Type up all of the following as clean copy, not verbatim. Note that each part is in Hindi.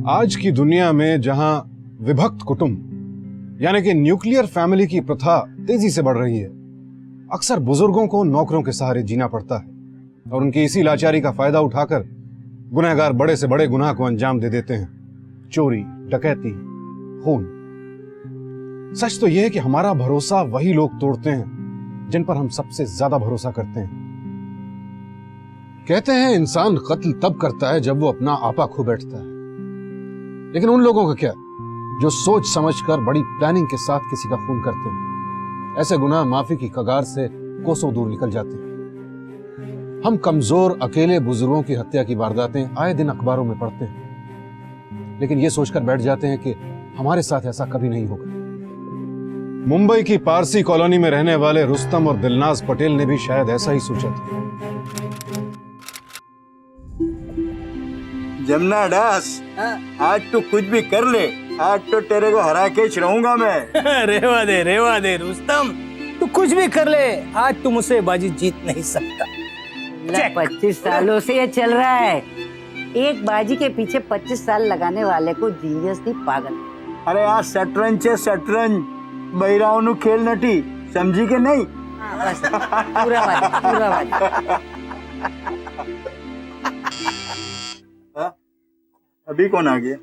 आज की दुनिया में जहां विभक्त कुटुंब यानी कि न्यूक्लियर फैमिली की प्रथा तेजी से बढ़ रही है, अक्सर बुजुर्गों को नौकरों के सहारे जीना पड़ता है और उनकी इसी लाचारी का फायदा उठाकर गुनहगार बड़े से बड़े गुनाह को अंजाम दे देते हैं। चोरी, डकैती, खून। सच तो यह है कि हमारा भरोसा वही लोग तोड़ते हैं जिन पर हम सबसे ज्यादा भरोसा करते हैं। कहते हैं इंसान कत्ल तब करता है जब वो अपना आपा खो बैठता है, लेकिन उन लोगों का क्या जो सोच समझकर बड़ी प्लानिंग के साथ किसी का खून करते हैं। ऐसे गुनाह माफी की कगार से कोसों दूर निकल जाते हैं। हम कमजोर अकेले बुजुर्गों की हत्या की वारदातें आए दिन अखबारों में पढ़ते हैं, लेकिन ये सोचकर बैठ जाते हैं कि हमारे साथ ऐसा कभी नहीं होगा। मुंबई की पारसी कॉलोनी में रहने वाले रुस्तम और दिलनाज पटेल ने भी शायद ऐसा ही सोचा था। जमुना दास, आज तो कुछ भी कर ले, आज तो तेरे को हरा के रहूंगा मैं। रेवा दे रुस्तम, तू कुछ भी कर ले, आज तू मुझसे बाजी जीत नहीं सकता। 25 सालों से ये चल रहा है। एक बाजी के पीछे 25 साल लगाने वाले को जीनियस नहीं, पागल। अरे आज शतरंज है शतरंज, बहिराओं नु खेल नटी, समझी के नहीं? बस पूरा बाजी। अभी कौन आ गया?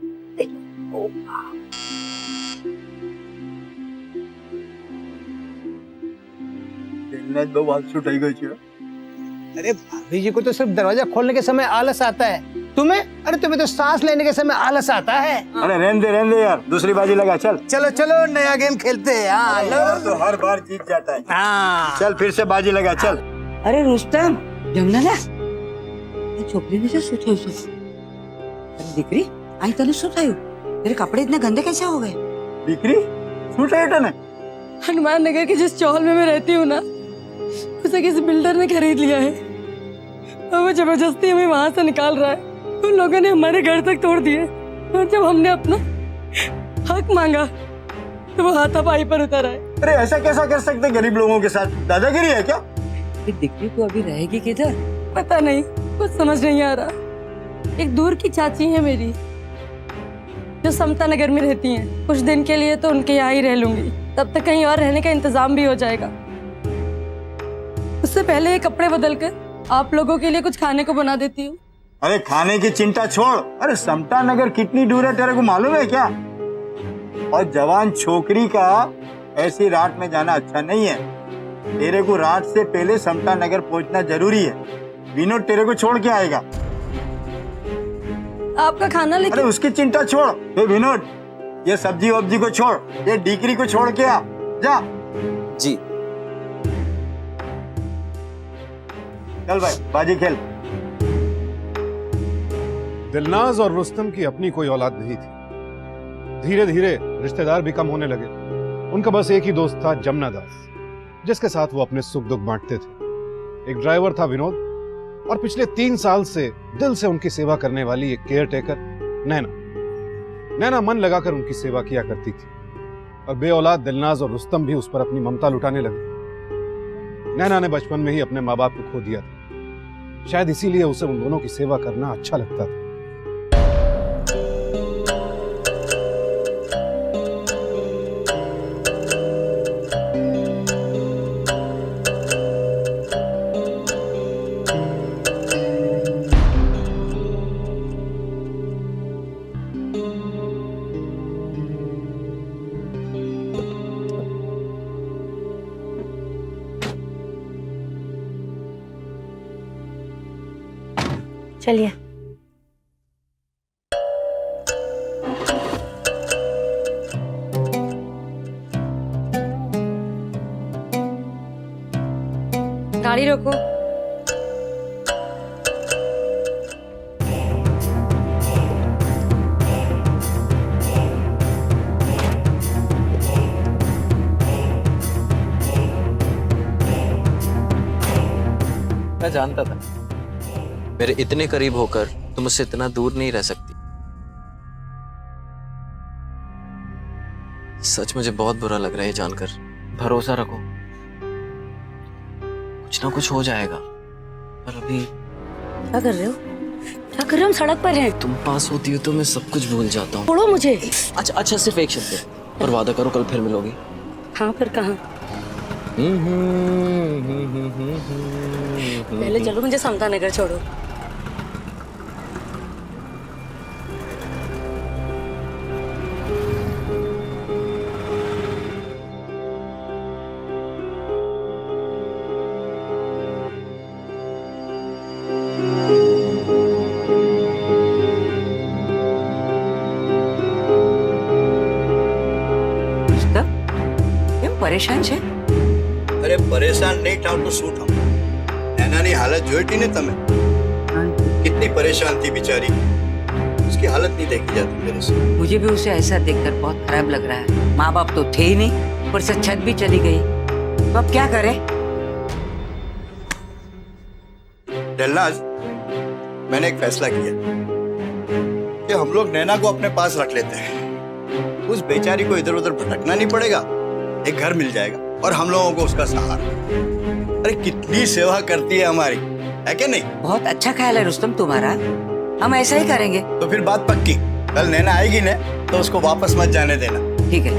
अरे भाभी जी को तो सिर्फ दरवाजा खोलने के समय आलस आता है, तुम्हें? अरे तुम्हें तो सांस लेने के समय आलस आता है। अरे रहने दे यार, दूसरी बाजी लगा। चल चलो नया गेम खेलते हैं। हाँ यार, तो हर बार जीत जाता है। हाँ चल फिर से बाजी लगा, चल। अरे रुस्तम, जमुना दास, छोकरी ने सुठाયું છે? દીકરી आई तने सुठाયું? तेरे कपड़े इतने गंदे कैसे हो गए? दीकरी सुठाયું तने? हनुमान नगर के जिस चौल में मैं रहती हूँ ना, उसे किसी बिल्डर ने खरीद लिया है और वो जबरदस्ती हमें वहाँ से निकाल रहा है। उन लोगों ने हमारे घर तक तोड़ दिए और जब हमने अपना हक मांगा तो वो हाथापाई पर उतर आए। अरे ऐसा कैसा कर सकते गरीब लोगों के साथ? दादागिरी है क्या? दिकरी को अभी रहेगी किधर? पता नहीं, कुछ समझ नहीं आ रहा। एक दूर की चाची है मेरी जो समता नगर में रहती हैं। कुछ दिन के लिए तो उनके यहाँ ही रह लूंगी, तब तक कहीं और रहने का इंतजाम भी हो जाएगा। उससे पहले ये कपड़े बदल कर आप लोगों के लिए कुछ खाने को बना देती हूँ। अरे खाने की चिंता छोड़। अरे समता नगर कितनी दूर है तेरे को मालूम है क्या? और जवान छोकरी का ऐसी रात में जाना अच्छा नहीं है। तेरे को रात से पहले समता नगर पहुंचना जरूरी है। विनोद तेरे को छोड़ के आएगा। आपका खाना लेके। अरे उसकी चिंता छोड़। ये विनोद, ये सब्जी वब्जी को छोड़, ये डिकरी को छोड़ के आ जा। जी चल भाई बाजी खेल। दिलनाज और रुस्तम की अपनी कोई औलाद नहीं थी। धीरे धीरे रिश्तेदार भी कम होने लगे। उनका बस एक ही दोस्त था, जमुना दास, जिसके साथ वो अपने सुख दुख बांटते थे। एक ड्राइवर था विनोद, और पिछले 3 साल से दिल से उनकी सेवा करने वाली एक केयर टेकर नैना मन लगाकर उनकी सेवा किया करती थी। और बेऔलाद दिलनाज और रुस्तम भी उस पर अपनी ममता लुटाने लगे। नैना ने बचपन में ही अपने माँ बाप को खो दिया था। शायद इसीलिए उसे उन दोनों की सेवा करना अच्छा लगता था। चलिए। गाड़ी रोको। मैं जानता था मेरे इतने करीब होकर तुम मुझसे इतना दूर नहीं रह सकती। सच मुझे बहुत बुरा लग रहा है जानकर। भरोसा रखो, कुछ ना कुछ हो जाएगा। पर अभी क्या कर रहे हो? क्या कर रहे हो? हम सड़क पर हैं। तुम पास होती हो तो मैं सब कुछ भूल जाता हूँ। छोड़ो मुझे। अच्छा अच्छा, सिर्फ एक शब्द और वादा करो कल फिर मिलोगी। हाँ, फिर कहाँ? पहले चलो मुझे समता नगर छोड़ो। કેમ પરેશાન છે? અરે પરેશાન નહીં થાવ તો શું થાવ? નૈનાની હાલત જોઈ હતી ને તમે? कितनी परेशान थी बेचारी, उसकी हालत नहीं देखी जाती मेरे से। मुझे भी उसे ऐसा देखकर बहुत खराब लग रहा है। माँ बाप तो थे ही नहीं, ऊपर से छत भी चली गई, तो अब क्या करें? दिलनाज, मैंने एक फैसला किया कि हम लोग नैना को अपने पास रख लेते हैं। उस बेचारी को इधर उधर भटकना नहीं पड़ेगा, एक घर मिल जाएगा और हम लोगों को उसका सहारा। अरे कितनी सेवा करती है हमारी, है क्या नहीं? बहुत अच्छा ख्याल है रुस्तम तुम्हारा, हम ऐसा ही करेंगे। तो फिर बात पक्की, कल नैना आएगी ना तो उसको वापस मत जाने देना। ठीक है।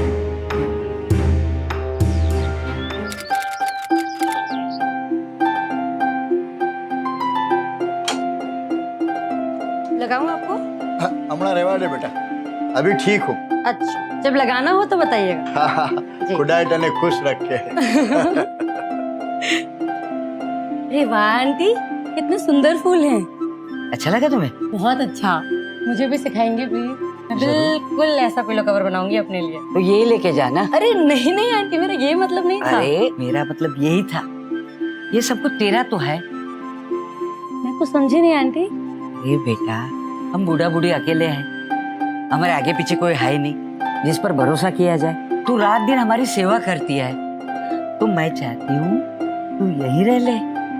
लगाऊं आपको? हमारा रहवा दे बेटा, अभी ठीक हूँ। अच्छा, जब लगाना हो तो बताइएगा। जी। खुदा तने खुश रखे। अरे वाह आंटी, कितने सुंदर फूल हैं। अच्छा लगा तुम्हें? बहुत अच्छा। मुझे भी सिखाएंगे प्लीज? मैं बिल्कुल ऐसा पिलो कवर बनाऊंगी अपने लिए। तो ये लेके जाना। अरे नहीं नहीं आंटी, मेरा ये मतलब नहीं था। अरे मेरा मतलब यही था, ये सब कुछ तेरा तो है। मैं कुछ समझी नहीं आंटी। अरे बेटा, हम बूढ़ा बूढ़ी अकेले हैं, हमारे आगे पीछे कोई है नहीं जिस पर भरोसा किया जाए। तू रात दिन हमारी सेवा करती है, तो मैं चाहती हूँ तू यही रह ले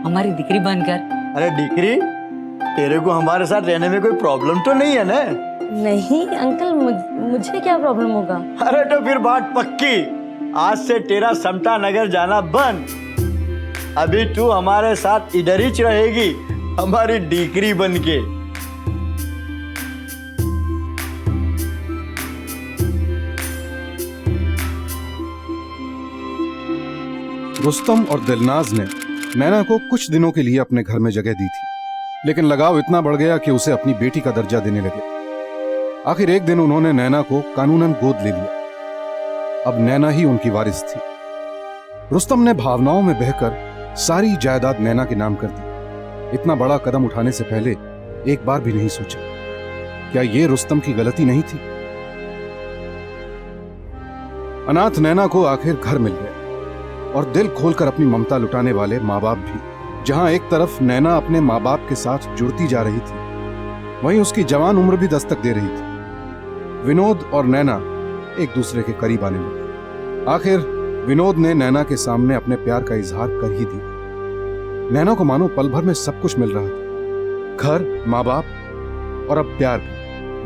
हमारी दिकरी बनकर। अरे डिकरी, तेरे को हमारे साथ रहने में कोई प्रॉब्लम तो नहीं है ना? नहीं अंकल, मुझे क्या प्रॉब्लम होगा? अरे तो फिर बात पक्की, आज से तेरा समता नगर जाना बंद। अभी तू हमारे साथ इधर ही रहेगी, हमारी डिकरी बनके। रुस्तम और दिलनाज ने नैना को कुछ दिनों के लिए अपने घर में जगह दी थी, लेकिन लगाव इतना बढ़ गया कि उसे अपनी बेटी का दर्जा देने लगे। आखिर एक दिन उन्होंने नैना को कानूनन गोद ले लिया। अब नैना ही उनकी वारिस थी। रुस्तम ने भावनाओं में बहकर सारी जायदाद नैना के नाम कर दी। इतना बड़ा कदम उठाने से पहले एक बार भी नहीं सोचा, क्या ये रुस्तम की गलती नहीं थी? अनाथ नैना को आखिर घर मिल गया और दिल खोलकर अपनी ममता लुटाने वाले माँ बाप भी। जहां एक तरफ नैना अपने माँ बाप के साथ जुड़ती जा रही थी, वहीं उसकी जवान उम्र भी दस्तक दे रही थी। विनोद और नैना एक दूसरे के करीब आने लगे। आखिर विनोद ने नैना के सामने अपने प्यार का इजहार कर ही दिया। नैना को मानो पल भर में सब कुछ मिल रहा था, घर, माँ बाप और अब प्यार भी।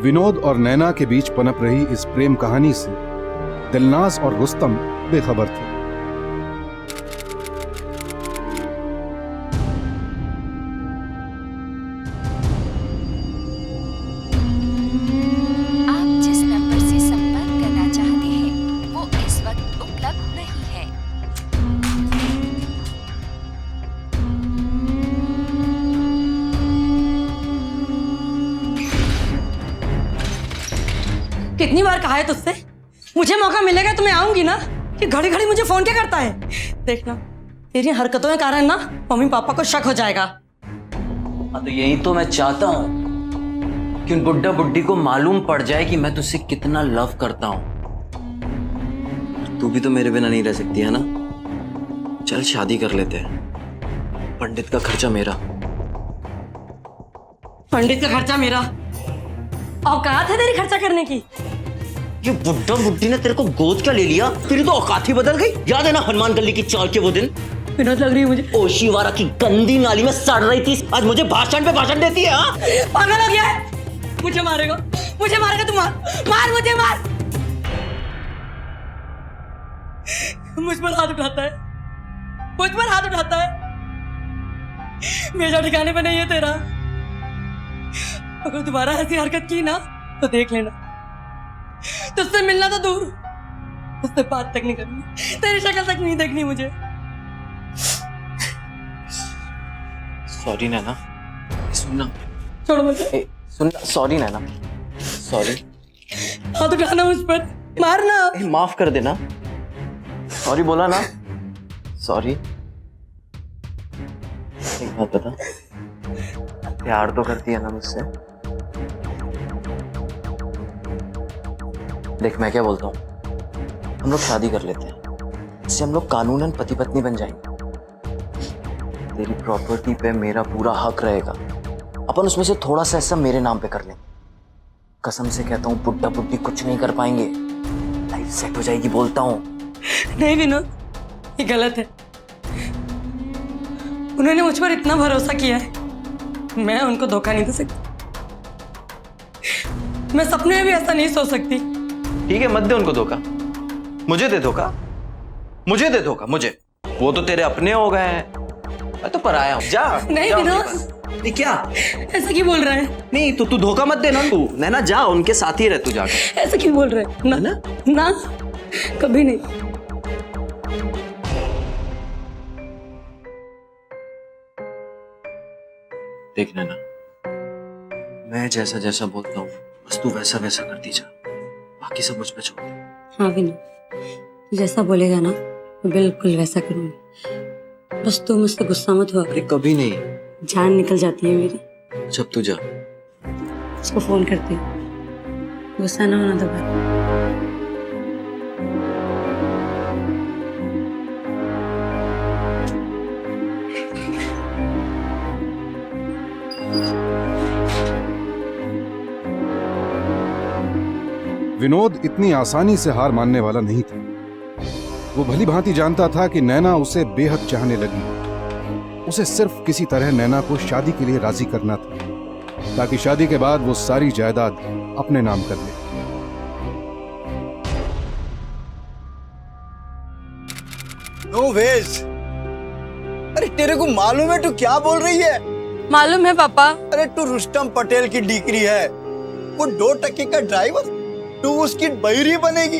विनोद और नैना के बीच पनप रही इस प्रेम कहानी से दिलनाज और रुस्तम बेखबर थे। कितनी बार कहा है तुझसे, मुझे मौका मिलेगा तो मैं आऊंगी ना। कि घड़ी घड़ी मुझे फोन क्या करता है? देखना, तेरी हरकतों के कारण ना मम्मी पापा को शक हो जाएगा। हाँ, तो यही तो मैं चाहता हूँ कि उन बुड्ढा बुड्ढी को मालूम पड़ जाए कि मैं तुझसे कितना लव करता हूँ। तू भी तो मेरे बिना नहीं रह सकती है ना? चल शादी कर लेते हैं, पंडित का खर्चा मेरा। पंडित का खर्चा मेरा? औकात है तेरी खर्चा करने की? ये बुड्ढा बुड्ढी ने तेरे को गोद क्या ले लिया? तेरी तो औकात ही बदल गई। याद है ना हनुमान गली की चाल के वो दिन? विनोद लग रही है मुझे। ओशीवारा की गंदी नाली में सड़ रही थी, आज मुझे भाषण पे भाषण देती है। हाँ, पागल हो गया है? मुझे मारेगा, मुझे मारेगा तू? मार मुझे, मार। मुझ पर हाथ उठाता है, मुझ पर हाथ उठाता है। मेरा ठिकाने पे नहीं है तेरा। अगर दोबारा ऐसी हरकत की ना तो देख लेना, तुझसे मिलना तो दूर, उससे बात तक नहीं करनी, तेरी शक्ल तक नहीं देखनी मुझे। सॉरी नैना, सुनना, छोड़ो मुझे। सुनना, सॉरी नैना, सॉरी। हाथ उठाना मुझ पर, मारना। माफ कर देना, सॉरी बोला ना, सॉरी। एक बात बता, प्यार तो करती है ना मुझसे? देख मैं क्या बोलता हूँ, हम लोग शादी कर लेते हैं, इससे हम लोग कानूनन पति पत्नी बन जाएंगे। तेरी प्रॉपर्टी पे मेरा पूरा हक रहेगा, अपन उसमें से थोड़ा सा हिस्सा मेरे नाम पे कर लेंगे। कसम से कहता हूँ बुड्ढा बुड्ढी कुछ नहीं कर पाएंगे, लाइफ सेट हो जाएगी, बोलता हूँ। नहीं विनोद, ये गलत है। उन्होंने मुझ पर इतना भरोसा किया है, मैं उनको धोखा नहीं दे सकती। मैं सपने में भी ऐसा नहीं सोच सकती। ठीक है, मत दे उनको धोखा, मुझे दे धोखा, मुझे दे धोखा, मुझे। वो तो तेरे अपने हो गए हैं, मैं तो पराया हूँ। जा। नहीं जा विनोद, ये क्या? ऐसा क्यों बोल रहा है? नहीं तो तू धोखा मत देना, तू नैना जा, उनके साथ ही रह तू जाकर। ऐसा क्यों बोल रहा है? ना ना, कभी नहीं। देख नैना, मैं जैसा जैसा बोलता हूँ बस तू वैसा वैसा करती जा, बाकी सब मुझ पे छोड़ दे। हाँ विनोद, तू जैसा बोलेगा ना मैं बिल्कुल वैसा करूंगी। बस तू मुझसे गुस्सा मत हुआ। अरे कभी नहीं। जान निकल जाती है मेरी जब तू जा। उसको फोन करती हूँ, गुस्सा ना होना दोबारा। विनोद इतनी आसानी से हार मानने वाला नहीं था। वो भली भांति जानता था कि नैना उसे बेहद चाहने लगी। उसे सिर्फ किसी तरह नैना को शादी के लिए राजी करना था, ताकि शादी के बाद वो सारी जायदाद अपने नाम कर ले। No ways. अरे तेरे को मालूम है तू क्या बोल रही है? मालूम है पापा। अरे तू रुस्तम पटेल की डिग्री है, वो 2 टके का ड्राइवर, तू उसकी बहरी बनेगी।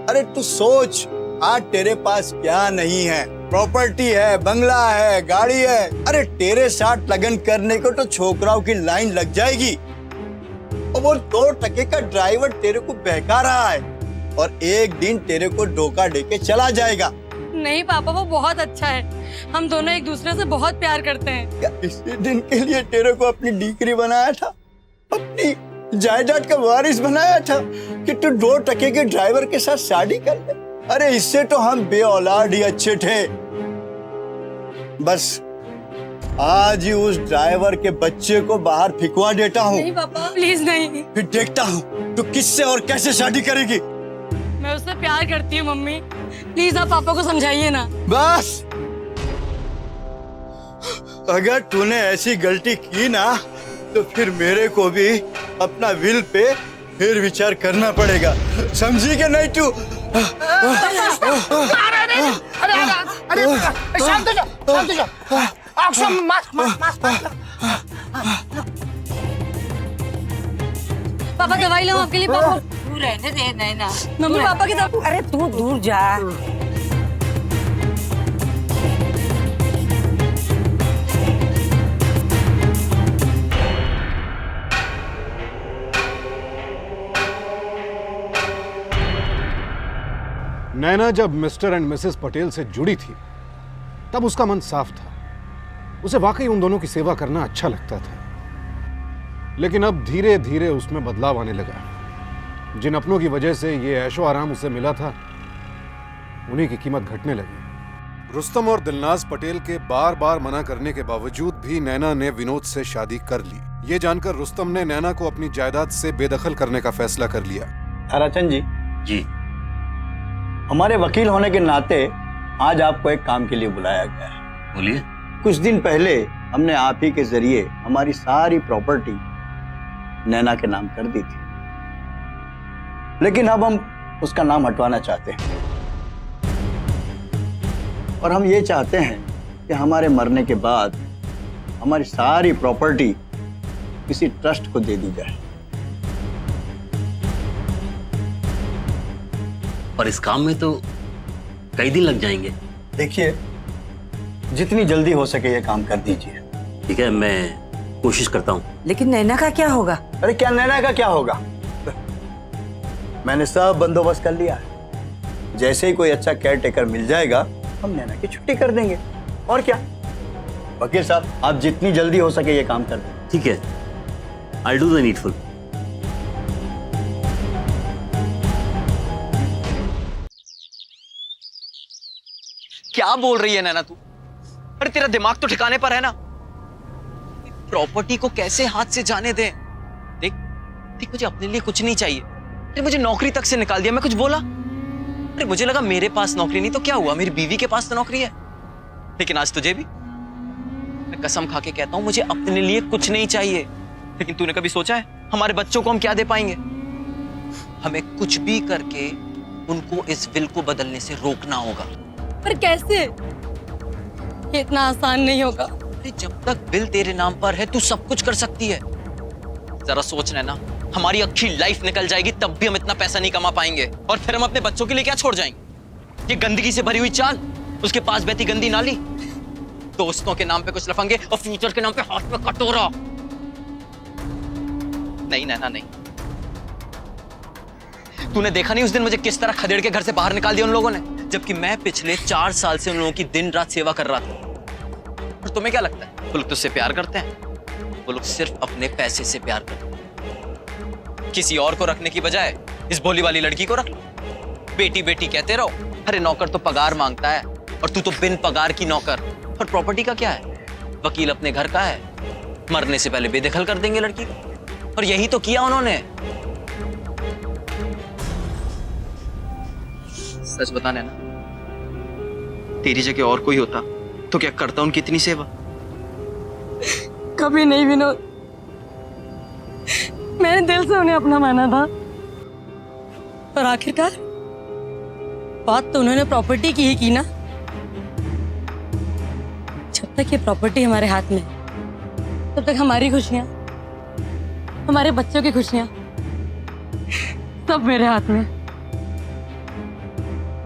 अरे तू सोच, आज तेरे पास क्या नहीं है, प्रॉपर्टी है, बंगला है, गाड़ी है। अरे तेरे साथ लगन करने को तो छोकराओं की लाइन लग जाएगी, और वो 2 टके का ड्राइवर तेरे को बहका रहा है और एक दिन तेरे को धोखा देके चला जाएगा। नहीं पापा, वो बहुत अच्छा है, हम दोनों एक दूसरे से बहुत प्यार करते हैं। क्या इसी दिन के लिए तेरे को अपनी डिग्री बनाया था, अपनी जायदाद का वारिस बनाया था कि तू 2 टके के ड्राइवर के साथ शादी कर ले? अरे इससे तो हम बेऔलाद ही अच्छे थे। बस आज ही उस ड्राइवर के बच्चे को बाहर फिकवा देता हूँ। नहीं पापा, प्लीज नहीं। फिर देखता हूँ तू किससे और कैसे शादी करेगी। मैं उससे प्यार करती हूँ मम्मी, प्लीज आप पापा को समझाइए ना। बस अगर तूने ऐसी गलती की ना तो फिर मेरे को भी अपना विल पे फिर विचार करना पड़ेगा, समझी कि नहीं तू? पापा दवाई लो आपके लिए। पापा तू रहने दे नैना, मम्मी पापा की तरफ। अरे तू दूर जा। नैना जब मिस्टर एंड मिसेस पटेल से जुड़ी थी तब उसका मन साफ था, उसे वाकई उन दोनों की सेवा करना अच्छा लगता था। लेकिन अब धीरे धीरे उसमें बदलाव आने लगा। जिन अपनों की वजह से ये ऐशो आराम उसे मिला था, उन्हीं की कीमत घटने लगी। रुस्तम और दिलनाज पटेल के बार बार मना करने के बावजूद भी नैना ने विनोद से शादी कर ली। ये जानकर रुस्तम ने नैना को अपनी जायदाद से बेदखल करने का फैसला कर लिया। ताराचंद जी, जी हमारे वकील होने के नाते आज आपको एक काम के लिए बुलाया गया है। बोलिए। कुछ दिन पहले हमने आप ही के जरिए हमारी सारी प्रॉपर्टी नैना के नाम कर दी थी, लेकिन अब हम उसका नाम हटवाना चाहते हैं और हम ये चाहते हैं कि हमारे मरने के बाद हमारी सारी प्रॉपर्टी किसी ट्रस्ट को दे दी जाए। पर इस काम में तो कई दिन लग जाएंगे। देखिए, जितनी जल्दी हो सके ये काम कर दीजिए। ठीक है, मैं कोशिश करता हूँ। लेकिन नैना का क्या होगा? अरे क्या नैना का क्या होगा, मैंने सब बंदोबस्त कर लिया है। जैसे ही कोई अच्छा केयर टेकर मिल जाएगा हम नैना की छुट्टी कर देंगे। और क्या वकील साहब, आप जितनी जल्दी हो सके ये काम कर दें। ठीक है, आई डू द नीडफुल। क्या बोल रही है नैना तू? अरे तेरा दिमाग तो ठिकाने पर है ना? प्रॉपर्टी को कैसे हाथ से जाने दें? देख देख, मुझे अपने लिए कुछ नहीं चाहिए। अरे मुझे नौकरी तक से निकाल दिया, मैं कुछ बोला? अरे मुझे लगा मेरे पास नौकरी नहीं तो क्या हुआ, मेरी बीवी के पास तो नौकरी है। लेकिन आज तुझे भी। मैं कसम खा के कहता हूं, मुझे अपने लिए कुछ नहीं चाहिए। लेकिन तूने कभी सोचा है हमारे बच्चों को हम क्या दे पाएंगे? हमें कुछ भी करके उनको इस विल को बदलने से रोकना होगा। पर कैसे? ये इतना आसान नहीं होगा। अरे जब तक बिल तेरे नाम पर है तू सब कुछ कर सकती है। जरा सोच ना, हमारी अच्छी लाइफ निकल जाएगी तब भी हम इतना पैसा नहीं कमा पाएंगे, और फिर हम अपने बच्चों के लिए क्या छोड़ जाएंगे? ये गंदगी से भरी हुई चाल, उसके पास बहती गंदी नाली, दोस्तों के नाम पे कुछ लफंगे और फ्यूचर के नाम पे हाथ में कटोरा। नहीं नैना नहीं। तूने देखा नहीं उस दिन मुझे किस तरह खदेड़ के घर से बाहर निकाल दिया उन लोगों ने, जबकि मैं पिछले 4 साल से उन लोगों की दिन रात सेवा कर रहा था। और तुम्हें क्या लगता है वो लोग तुझसे प्यार करते हैं? वो लोग सिर्फ अपने पैसे से प्यार करते हैं। किसी और को रखने की बजाय इस भोली वाली लड़की को रख लो। बेटी बेटी कहते रहो। अरे नौकर तो पगार मांगता है और तू तो बिन पगार की नौकर। और प्रॉपर्टी का क्या है? वकील अपने घर का है, मरने से पहले बेदखल कर देंगे लड़की को। और यही तो किया उन्होंने। सच बताने ना, तेरी जगह और कोई होता तो क्या करता उनकी इतनी सेवा? कभी नहीं विनोद, मैंने दिल से उन्हें अपना माना था। और आखिरकार बात तो उन्होंने प्रॉपर्टी की ही की ना। जब तक ये प्रॉपर्टी हमारे हाथ में है, तब तक हमारी खुशियां, हमारे बच्चों की खुशियां सब मेरे हाथ में।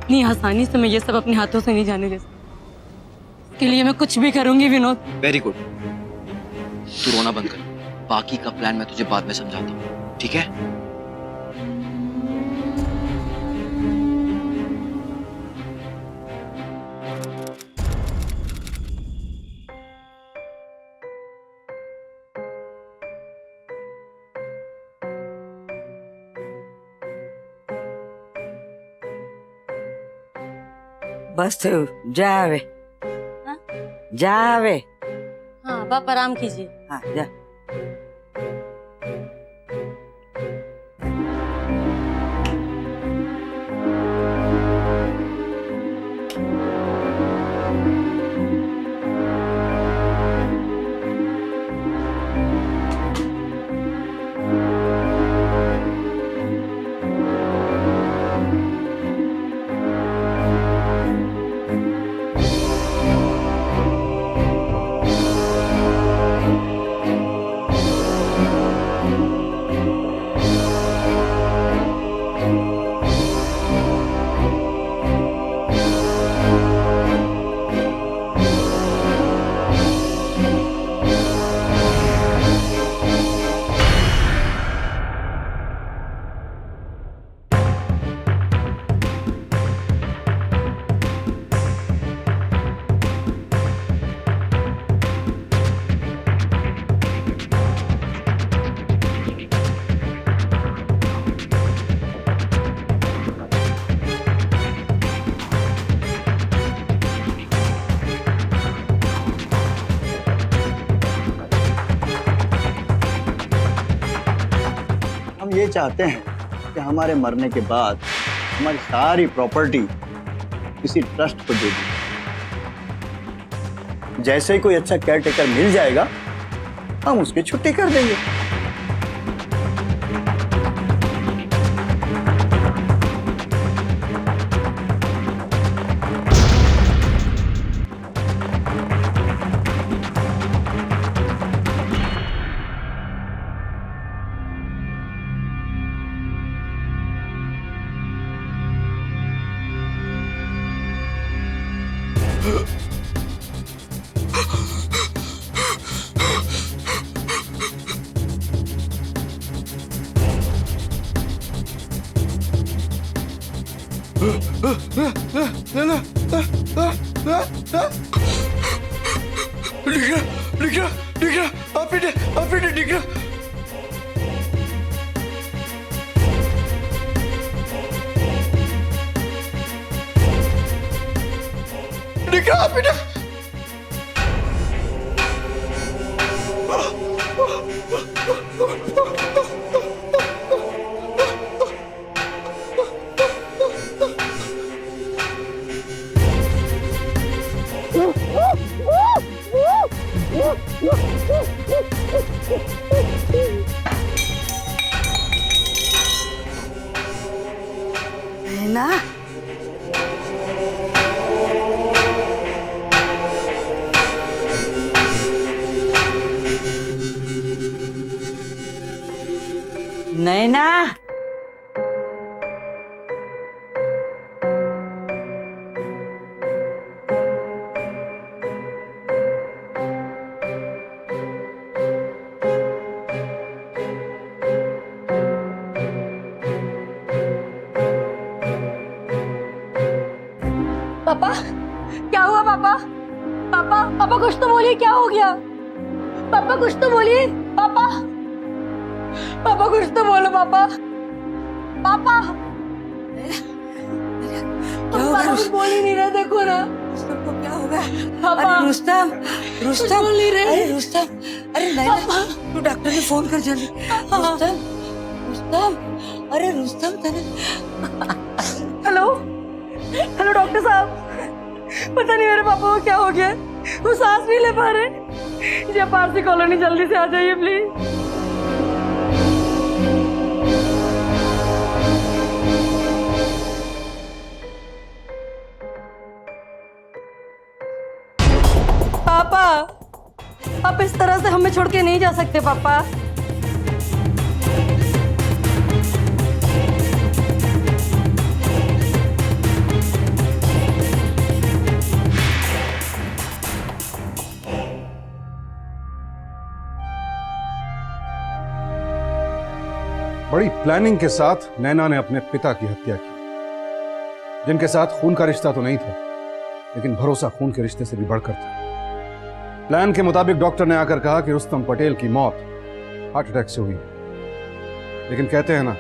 इतनी आसानी से मैं ये सब अपने हाथों से नहीं जाने दे सकती। इसके लिए मैं कुछ भी करूंगी विनोद। वेरी गुड, तू रोना बंद कर। बाकी का प्लान मैं तुझे बाद में समझाता हूँ, ठीक है? बस तो जा वे, जा वे। हाँ आप आराम कीजिए। हाँ जा। हम ये चाहते हैं कि हमारे मरने के बाद हमारी सारी प्रॉपर्टी किसी ट्रस्ट को दे दी। जैसे ही कोई अच्छा केयर टेकर मिल जाएगा हम उसकी छुट्टी कर देंगे। ना नैना, पापा क्या हुआ पापा? पापा पापा कुछ तो बोलिए, क्या हो गया? पापा कुछ तो बोलिए, पापा पापा कुछ तो बोलो पापा। पापा क्या होगा? पापा कुछ बोल ही नहीं रहे, देखो ना रुस्तम क्या होगा? पापा अरे रुस्तम, रुस्तम, बोल नहीं रहे। अरे रुस्तम, अरे नैना, तू डॉक्टर ने फोन कर जल्दी। रुस्तम, रुस्तम, अरे रुस्तम तेरे हेलो हेलो डॉक्टर साहब, पता नहीं मेरे पापा को क्या हो गया, वो सांस नहीं ले पा रहे। जी पारसी कॉलोनी जल्दी से आ जाइए प्लीज। पापा आप इस तरह से हमें छोड़ के नहीं जा सकते पापा। बड़ी प्लानिंग के साथ नैना ने अपने पिता की हत्या की, जिनके साथ खून का रिश्ता तो नहीं था, लेकिन भरोसा खून के रिश्ते से भी बढ़कर था। प्लान के मुताबिक डॉक्टर ने आकर कहा कि रुस्तम पटेल की मौत हार्ट अटैक से हुई, लेकिन कहते हैं ना,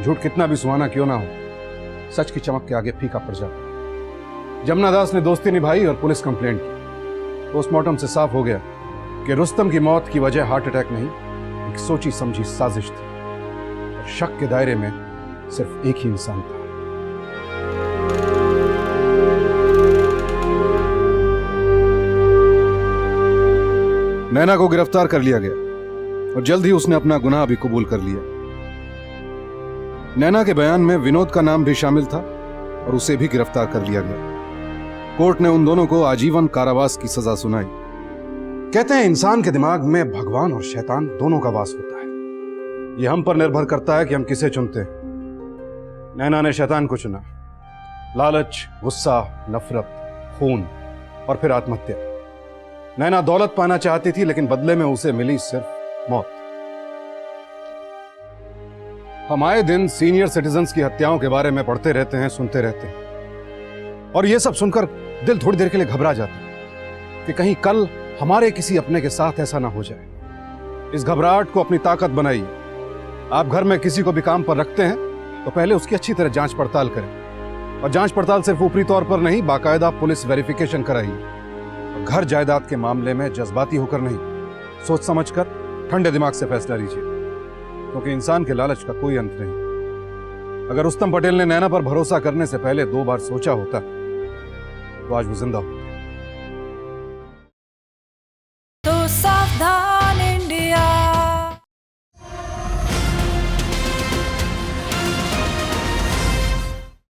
झूठ कितना भी सुहाना क्यों ना हो, सच की चमक के आगे फीका पड़ जाता है। जमुना दास ने दोस्ती निभाई और पुलिस कंप्लेंट की। पोस्टमार्टम से साफ हो गया कि रुस्तम की मौत की वजह हार्ट अटैक नहीं, एक सोची समझी साजिश थी। और शक के दायरे में सिर्फ एक ही इंसान था। नैना को गिरफ्तार कर लिया गया और जल्द ही उसने अपना गुनाह भी कबूल कर लिया। नैना के बयान में विनोद का नाम भी शामिल था और उसे भी गिरफ्तार कर लिया गया। कोर्ट ने उन दोनों को आजीवन कारावास की सजा सुनाई। कहते हैं इंसान के दिमाग में भगवान और शैतान दोनों का वास होता है। यह हम पर निर्भर करता है कि हम किसे चुनते हैं। नैना ने शैतान को चुना। लालच, गुस्सा, नफरत, खून और फिर आत्महत्या। नैना दौलत पाना चाहती थी, लेकिन बदले में उसे मिली सिर्फ मौत। हम आए दिन सीनियर सिटीजन्स की हत्याओं के बारे में पढ़ते रहते हैं, सुनते रहते हैं, और यह सब सुनकर दिल थोड़ी देर के लिए घबरा जाता है कि कहीं कल हमारे किसी अपने के साथ ऐसा ना हो जाए। इस घबराहट को अपनी ताकत बनाइए। आप घर में किसी को भी काम पर रखते हैं तो पहले उसकी अच्छी तरह जांच पड़ताल करें, और जांच पड़ताल सिर्फ ऊपरी तौर पर नहीं, बाकायदा पुलिस वेरिफिकेशन कराइए। घर जायदाद के मामले में जज्बाती होकर नहीं, सोच समझकर ठंडे दिमाग से फैसला लीजिए, क्योंकि इंसान के लालच का कोई अंत नहीं। अगर रुस्तम पटेल ने नैना पर भरोसा करने से पहले 2 बार सोचा होता तो आज वो जिंदा होता।